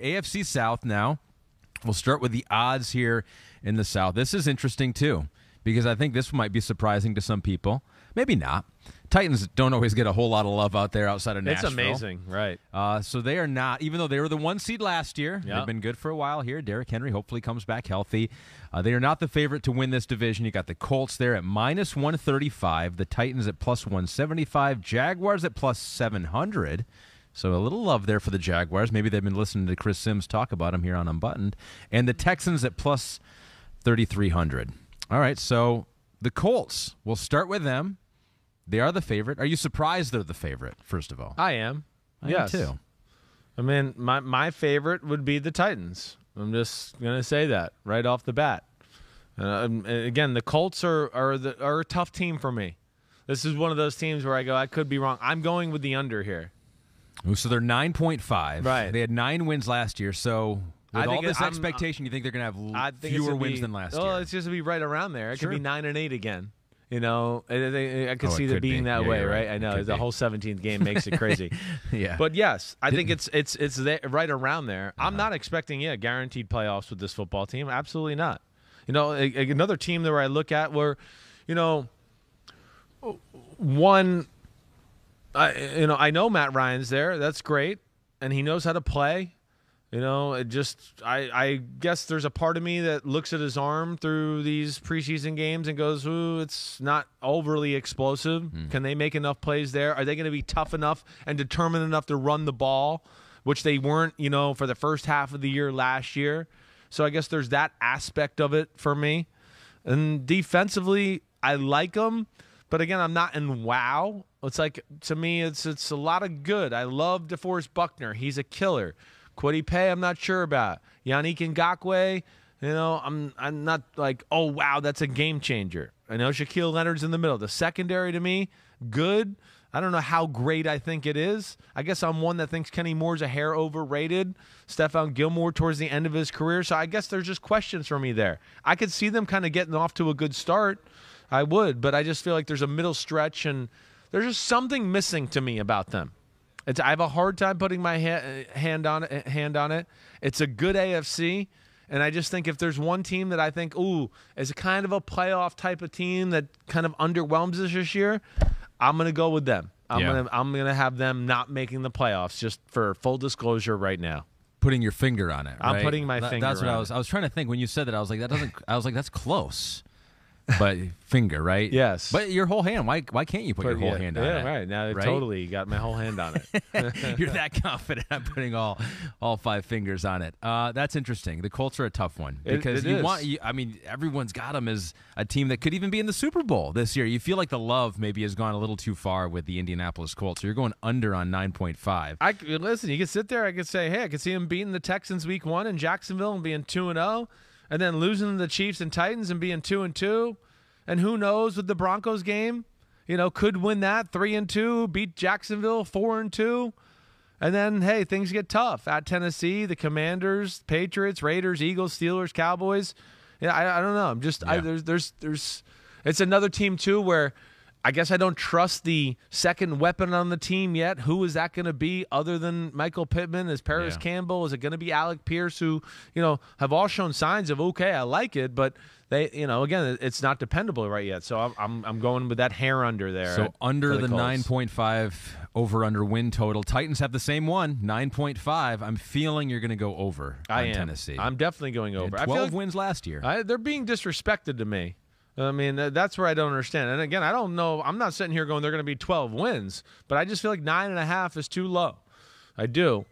AFC South now. We'll start with the odds here in the South. This is interesting, too, because I think this might be surprising to some people. Maybe not. Titans don't always get a whole lot of love out there outside of Nashville. It's amazing, right. So they are not, even though they were the 1 seed last year, Yep. they've been good for a while here. Derrick Henry hopefully comes back healthy. They are not the favorite to win this division. You got the Colts there at minus 135, the Titans at plus 175, Jaguars at plus 700. So a little love there for the Jaguars. Maybe they've been listening to Chris Simms talk about them here on Unbuttoned. And the Texans at plus 3,300. All right, so the Colts, we'll start with them. They are the favorite. Are you surprised they're the favorite, first of all? I am. Yes. I am too. I mean, my favorite would be the Titans. I'm just going to say that right off the bat. Again, the Colts are a tough team for me. This is one of those teams where I go, I could be wrong. I'm going with the under here. Ooh, so they're 9.5. Right. They had 9 wins last year, so with all this expectation, you think they're going to have fewer wins than last year? Oh, it's just going to be right around there. It Sure. could be 9-8 again. I could see it being that way, right? I know the whole 17th game makes it crazy. Yeah, but yes, I think it's there, right around there. I'm not expecting guaranteed playoffs with this football team. Absolutely not. Another team that I look at where, one, I know Matt Ryan's there. That's great, and he knows how to play. I guess there's a part of me that looks at his arm through these preseason games and goes, ooh, it's not overly explosive. Can they make enough plays there? Are they going to be tough enough and determined enough to run the ball, which they weren't, for the first half of the year last year? So I guess there's that aspect of it for me. And defensively, I like them, but again, I'm not in wow. It's like, to me, it's a lot of good. I love DeForest Buckner. He's a killer. Kwity Paye, I'm not sure about. Yannick Ngakoue, I'm not like, oh, wow, that's a game changer. I know Shaquille Leonard's in the middle. The secondary, to me, good. I don't know how great I think it is. I guess I'm one that thinks Kenny Moore's a hair overrated. Stephon Gilmore towards the end of his career. So I guess there's just questions for me there. I could see them kind of getting off to a good start. I would, but I just feel like there's a middle stretch, and there's just something missing to me about them. I have a hard time putting my hand on it. It's a good AFC, and I just think if there's one team that I think, is a kind of a playoff type of team that kind of underwhelms us this year, I'm going to go with them. I'm gonna have them not making the playoffs, just for full disclosure right now. Putting your finger on it. Right? I'm putting my finger. That's what on I was trying to think when you said that. I was like, that's close. But finger, right? Yes. But your whole hand. Why can't you put your whole hand on it? Yeah, right. Now totally got my whole hand on it. You're that confident. I'm putting all 5 fingers on it. That's interesting. The Colts are a tough one because everyone's got them as a team that could even be in the Super Bowl this year. You feel like the love maybe has gone a little too far with the Indianapolis Colts. So you're going under on 9.5. Listen, you can sit there. I could say, hey, I could see them beating the Texans week 1 in Jacksonville and being 2-0. And then losing to the Chiefs and Titans and being 2-2. And who knows with the Broncos game, could win that 3-2, beat Jacksonville 4-2. And then, hey, things get tough at Tennessee, the Commanders, Patriots, Raiders, Eagles, Steelers, Cowboys. Yeah, I don't know. I'm just there's it's another team too where I guess I don't trust the second weapon on the team yet. Who is that going to be other than Michael Pittman? Is Paris Campbell? Is it going to be Alec Pierce, who, have all shown signs of, okay, I like it, but they, again, it's not dependable right yet. So I'm going with that hair under there. So under the 9.5 over-under win total. Titans have the same one, 9.5. I'm feeling you're going to go over on Tennessee. I'm definitely going over. 12 wins last year. They're being disrespected to me. I mean, that's where I don't understand. And again, I don't know. I'm not sitting here going they're going to be 12 wins, but I just feel like 9.5 is too low. I do.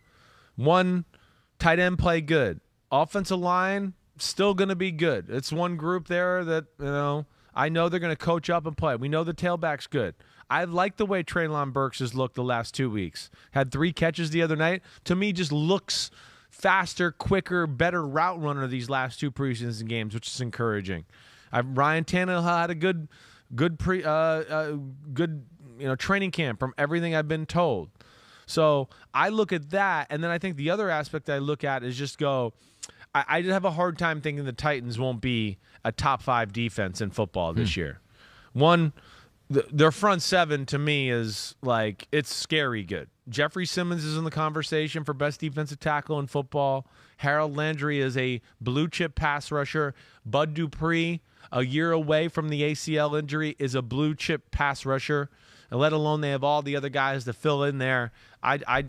One, tight end play good. Offensive line, still going to be good. It's one group there that, I know they're going to coach up and play. We know the tailback's good. I like the way Treylon Burks has looked the last 2 weeks. Had 3 catches the other night. To me, just looks faster, quicker, better route runner these last 2 preseason games, which is encouraging. Ryan Tannehill had a good training camp from everything I've been told. So I look at that, and then I think the other aspect I look at is just I just have a hard time thinking the Titans won't be a top 5 defense in football this year. One, their front seven to me is like it's scary good. Jeffrey Simmons is in the conversation for best defensive tackle in football. Harold Landry is a blue chip pass rusher. Bud Dupree, a year away from the ACL injury, is a blue chip pass rusher. And let alone they have all the other guys to fill in there.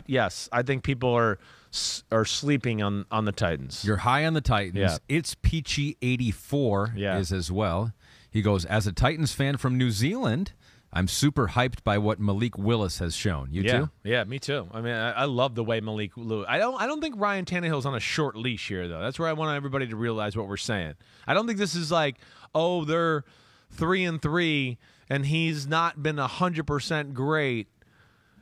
Yes, I think people are sleeping on the Titans. You're high on the Titans. Yeah. It's Peachy 84 is as well. He goes, as a Titans fan from New Zealand, I'm super hyped by what Malik Willis has shown. You too? Yeah, me too. I mean, I love the way Malik Willis. I don't think Ryan Tannehill's on a short leash here, though. That's where I want everybody to realize what we're saying. I don't think this is like, oh, they're 3-3 and he's not been 100% great.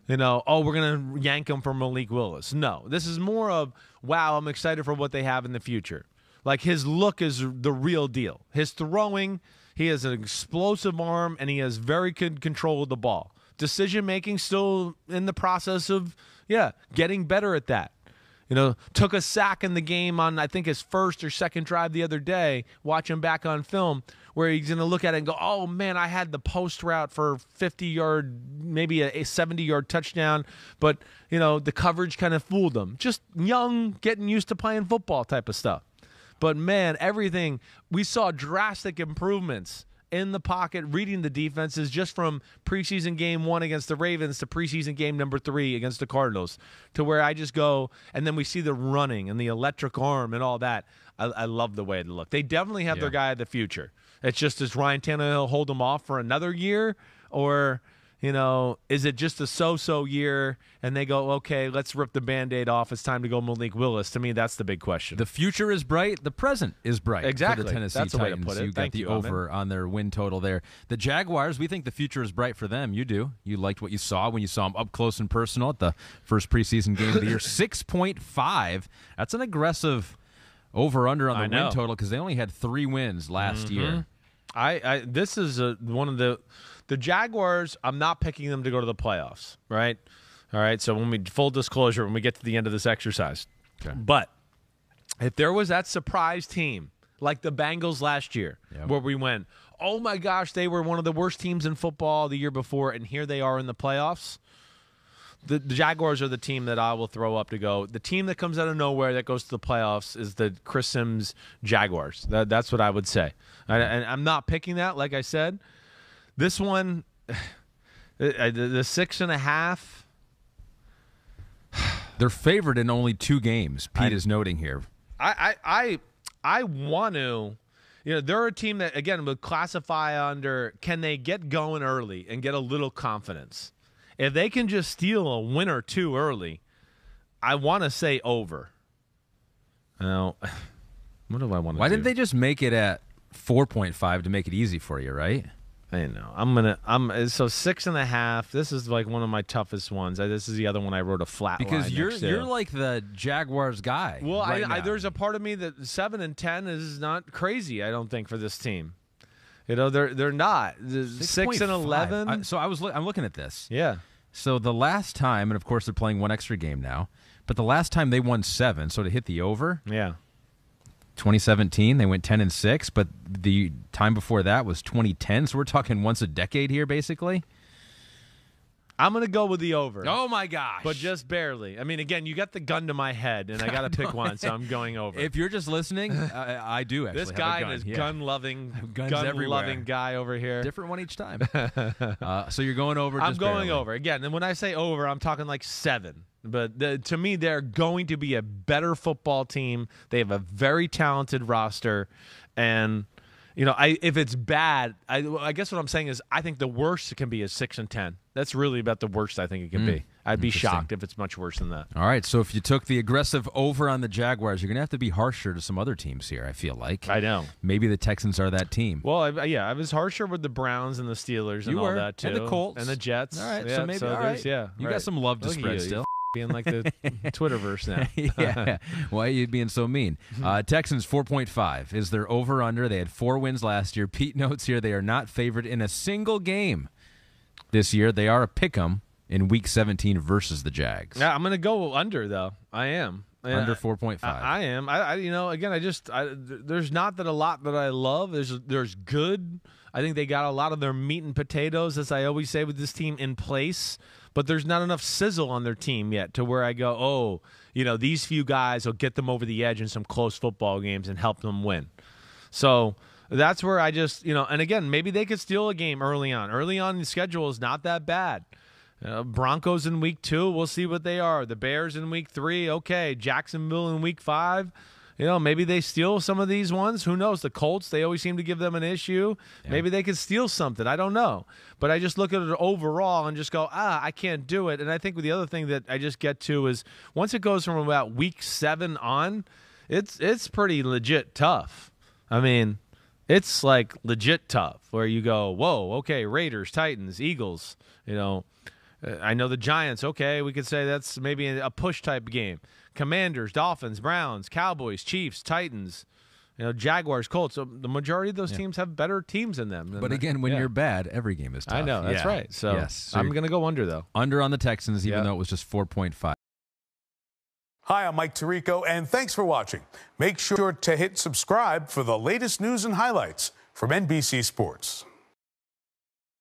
We're going to yank him for Malik Willis. No, this is more of, wow, I'm excited for what they have in the future. Like, his look is the real deal. His throwing, he has an explosive arm, and he has very good control of the ball. Decision-making still in the process of, getting better at that. Took a sack in the game on, I think, his first or second drive the other day, watch him back on film, where he's going to look at it and go, oh, man, I had the post route for 50-yard, maybe a 70-yard touchdown, but, the coverage kind of fooled him. Just young, getting used to playing football type of stuff. But, man, everything, we saw drastic improvements in the pocket, reading the defenses just from preseason game 1 against the Ravens to preseason game number 3 against the Cardinals, to where I just go, and then we see the running and the electric arm and all that. I love the way they look. They definitely have their guy of the future. It's just, does Ryan Tannehill hold them off for another year, or is it just a so-so year and they go, okay, let's rip the Band-Aid off. It's time to go Malik Willis. To me, that's the big question. The future is bright. The present is bright. Exactly. For the Tennessee That's the way to Titans. put it. You got Thank the you, over on their win total there. The Jaguars, we think the future is bright for them. You do. You liked what you saw when you saw them up close and personal at the first preseason game of the year. 6.5. That's an aggressive over-under on the win total because they only had 3 wins last year. This is one of the Jaguars. I'm not picking them to go to the playoffs, right? All right. So full disclosure, when we get to the end of this exercise, but if there was that surprise team like the Bengals last year, where we went, oh my gosh, they were one of the worst teams in football the year before, and here they are in the playoffs. The Jaguars are the team that I will throw up to go. The team that comes out of nowhere that goes to the playoffs is the Chris Simms Jaguars. That's what I would say. And I'm not picking that, like I said. This one, the 6.5. They're favored in only 2 games. Pete is noting here. I want to. They're a team that, again, would classify under, can they get going early and get a little confidence? If they can just steal a win or 2 early, I want to say over. Now, what do I want to do? Why didn't they just make it at 4.5 to make it easy for you, right? I know. So 6.5. This is like one of my toughest ones. This is the other one I wrote a flat because line you're like the Jaguars guy. Well, right there's a part of me that 7 and 10 is not crazy. I don't think for this team. They're not 6 and 11. I'm looking at this. Yeah. So the last time, and of course they're playing one extra game now, but the last time they won 7, so to hit the over. Yeah. 2017, they went 10-6, but the time before that was 2010. So we're talking once a decade here, basically. I'm going to go with the over. Oh, my gosh. But just barely. I mean, again, you got the gun to my head, and I got to pick one, so I'm going over. If you're just listening, I do actually this guy and his gun-loving guy over here. Different one each time. So you're going over just I'm going barely. over. Again, and when I say over, I'm talking like 7. But to me, they're going to be a better football team. They have a very talented roster, and if it's bad, I guess what I'm saying is I think the worst it can be is 6 and 10. That's really about the worst I think it can be. I'd be shocked if it's much worse than that. All right, so if you took the aggressive over on the Jaguars, you're going to have to be harsher to some other teams here, I feel like. I know. Maybe the Texans are that team. Well, I was harsher with the Browns and the Steelers and all that, too. And the Colts. And the Jets. All right, so maybe, all right. Yeah. You got some love to spread still. Being like the Twitterverse now. Yeah. Why are you being so mean? Texans 4.5 is their over-under. They had 4 wins last year. Pete notes here they are not favored in a single game this year. They are a pick'em in Week 17 versus the Jags. Yeah, I'm going to go under, though. I am. Under 4.5. I am. Again, there's not that a lot that I love. There's good I think they got a lot of their meat and potatoes, as I always say with this team, in place. But there's not enough sizzle on their team yet to where I go, oh, these few guys will get them over the edge in some close football games and help them win. So that's where I just, and again, maybe they could steal a game early on. Early on, the schedule is not that bad. Broncos in week 2, we'll see what they are. The Bears in week 3, okay. Jacksonville in week 5. Maybe they steal some of these ones. Who knows? The Colts, they always seem to give them an issue. Yeah. Maybe they could steal something. I don't know. But I just look at it overall and just go, I can't do it. And I think the other thing that I just get to is once it goes from about week 7 on, it's pretty legit tough. I mean, it's like legit tough where you go, whoa, okay, Raiders, Titans, Eagles, I know the Giants, okay, we could say that's maybe a push type game. Commanders, Dolphins, Browns, Cowboys, Chiefs, Titans, Jaguars, Colts. So the majority of those teams have better teams in them. But again, when you're bad, every game is tough. I know, that's right. So, so I'm going to go under, though. Under on the Texans, even though it was just 4.5. Hi, I'm Mike Tirico, and thanks for watching. Make sure to hit subscribe for the latest news and highlights from NBC Sports.